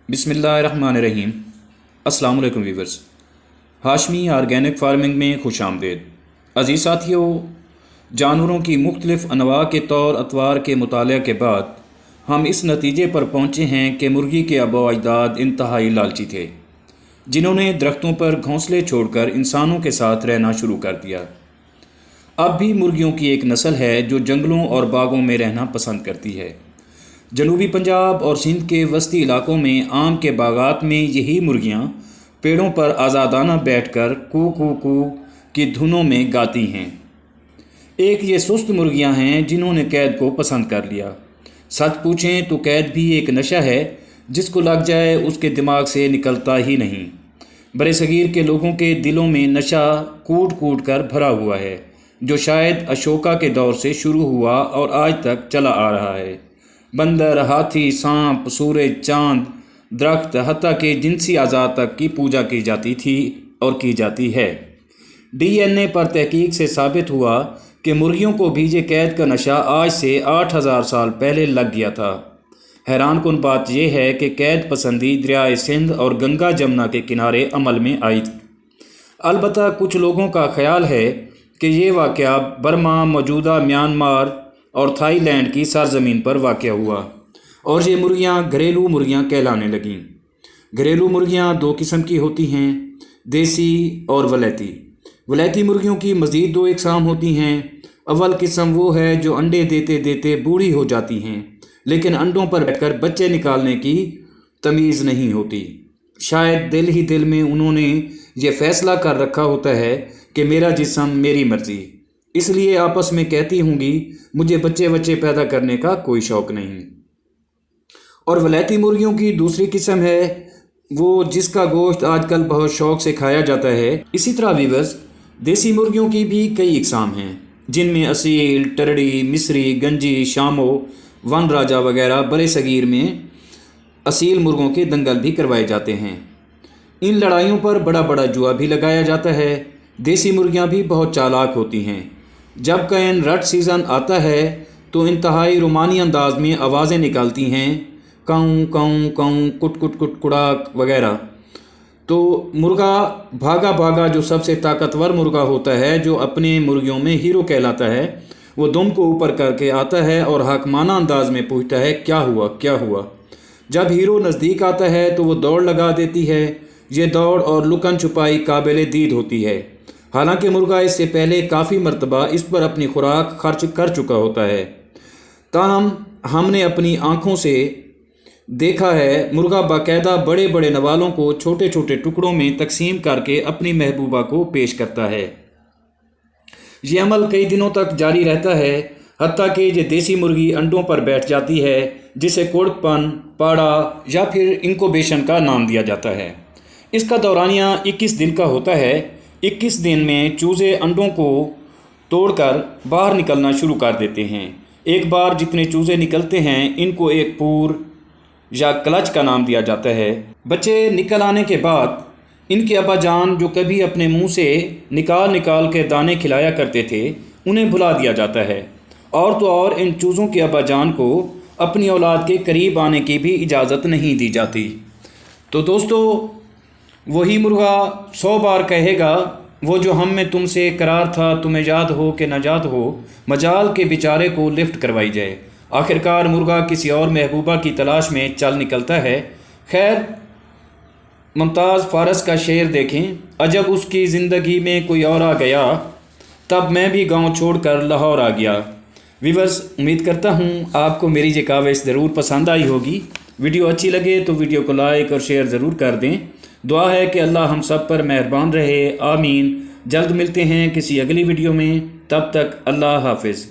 बिस्मिल्लाहिर्रहमानिर्रहीम। अस्सलाम वालेकुम वीवर्स। हाशमी ऑर्गेनिक फार्मिंग में खुश आमदेद। अज़ीज़ साथियों, जानवरों की मुख्तलिफ़ अनवा के तौर अतवार के मुताले के बाद हम इस नतीजे पर पहुँचे हैं कि मुर्गी के आबा अजदाद इंतहाई लालची थे, जिन्होंने दरख्तों पर घोंसले छोड़कर इंसानों के साथ रहना शुरू कर दिया। अब भी मुर्गियों की एक नस्ल है जो जंगलों और बागों में रहना पसंद करती है। जनूबी पंजाब और सिंध के वस्ती इलाकों में आम के बागात में यही मुर्गियां पेड़ों पर आज़ादाना बैठकर कू कू कू की धुनों में गाती हैं। एक ये सुस्त मुर्गियां हैं जिन्होंने कैद को पसंद कर लिया। सच पूछें तो कैद भी एक नशा है, जिसको लग जाए उसके दिमाग से निकलता ही नहीं। बड़े सगीर के लोगों के दिलों में नशा कूट कूट कर भरा हुआ है, जो शायद अशोका के दौर से शुरू हुआ और आज तक चला आ रहा है। बंदर, हाथी, सांप, सूरज, चांद, दरख्त, हत्ता के जिनसी आज़ाद तक की पूजा की जाती थी और की जाती है। DNA पर तहकीक से साबित हुआ कि मुर्गियों को भीजे कैद का नशा आज से 8000 साल पहले लग गया था। हैरान कुन बात यह है कि कैद पसंदी दरियाए सिंध और गंगा जमुना के किनारे अमल में आई थी। अलबत्ता कुछ लोगों का ख्याल है कि ये वाक़या बर्मा, मौजूदा म्यांमार और थाईलैंड की सरजमीन पर वाक़या हुआ और ये मुर्गियाँ घरेलू मुर्गियाँ कहलाने लगीं। घरेलू मुर्गियाँ दो किस्म की होती हैं, देसी और वलैती। वलैती मुर्गियों की मज़ीद दो इकसाम होती हैं। अव्वल किस्म वो है जो अंडे देते देते बूढ़ी हो जाती हैं, लेकिन अंडों पर बैठकर बच्चे निकालने की तमीज़ नहीं होती। शायद दिल ही दिल में उन्होंने ये फ़ैसला कर रखा होता है कि मेरा जिस्म मेरी मर्ज़ी, इसलिए आपस में कहती होंगी मुझे बच्चे पैदा करने का कोई शौक़ नहीं। और वलैती मुर्गियों की दूसरी किस्म है वो जिसका गोश्त आजकल बहुत शौक़ से खाया जाता है। इसी तरह वीवर्स, देसी मुर्गियों की भी कई इकसाम हैं, जिनमें असील, टरड़ी, मिस्री, गंजी, शामो, वन राजा वगैरह बड़े सगीर में असील मुर्गों के दंगल भी करवाए जाते हैं। इन लड़ाइयों पर बड़ा बड़ा जुआ भी लगाया जाता है। देसी मुर्गियाँ भी बहुत चालाक होती हैं। जब कैन रट सीज़न आता है तो इंतहाई रोमानी अंदाज में आवाज़ें निकालती हैं, काऊं काऊं काऊं, कुट कुट कुट कुड़ाक वगैरह। तो मुर्गा भागा भागा, जो सबसे ताकतवर मुर्गा होता है, जो अपने मुर्गियों में हीरो कहलाता है, वो दुम को ऊपर करके आता है और हाकमाना अंदाज में पूछता है क्या हुआ क्या हुआ। जब हीरो नज़दीक आता है तो वो दौड़ लगा देती है। ये दौड़ और लुकन छुपाई काबिल दीद होती है। हालांकि मुर्गा इससे पहले काफ़ी मरतबा इस पर अपनी खुराक खर्च कर चुका होता है। ताहम हमने अपनी आँखों से देखा है, मुर्गा बाकायदा बड़े बड़े नवालों को छोटे छोटे टुकड़ों में तकसीम करके अपनी महबूबा को पेश करता है। ये अमल कई दिनों तक जारी रहता है, हत्ता कि ये देसी मुर्गी अंडों पर बैठ जाती है, जिसे कुड़कपन, पाड़ा या फिर इंक्यूबेशन का नाम दिया जाता है। इसका दौरानिया 21 दिन का होता है। 21 दिन में चूज़े अंडों को तोड़कर बाहर निकलना शुरू कर देते हैं। एक बार जितने चूज़े निकलते हैं, इनको एक पूर या क्लच का नाम दिया जाता है। बच्चे निकल आने के बाद इनके अब्बा जान, जो कभी अपने मुंह से निकाल निकाल के दाने खिलाया करते थे, उन्हें भुला दिया जाता है। और तो और इन चूज़ों के अब्बा जान को अपनी औलाद के करीब आने की भी इजाज़त नहीं दी जाती। तो दोस्तों, वही मुर्गा 100 बार कहेगा वो जो हम में तुमसे करार था, तुम्हें याद हो कि न याद हो, मजाल के बेचारे को लिफ्ट करवाई जाए। आखिरकार मुर्गा किसी और महबूबा की तलाश में चल निकलता है। खैर, मुमताज़ फ़ारस का शेर देखें, अजब उसकी ज़िंदगी में कोई और आ गया, तब मैं भी गांव छोड़कर लाहौर आ गया। व्यूअर्स, उम्मीद करता हूं आपको मेरी ये काविश ज़रूर पसंद आई होगी। वीडियो अच्छी लगे तो वीडियो को लाइक और शेयर ज़रूर कर दें। दुआ है कि अल्लाह हम सब पर मेहरबान रहे। आमीन। जल्द मिलते हैं किसी अगली वीडियो में, तब तक अल्लाह हाफिज़।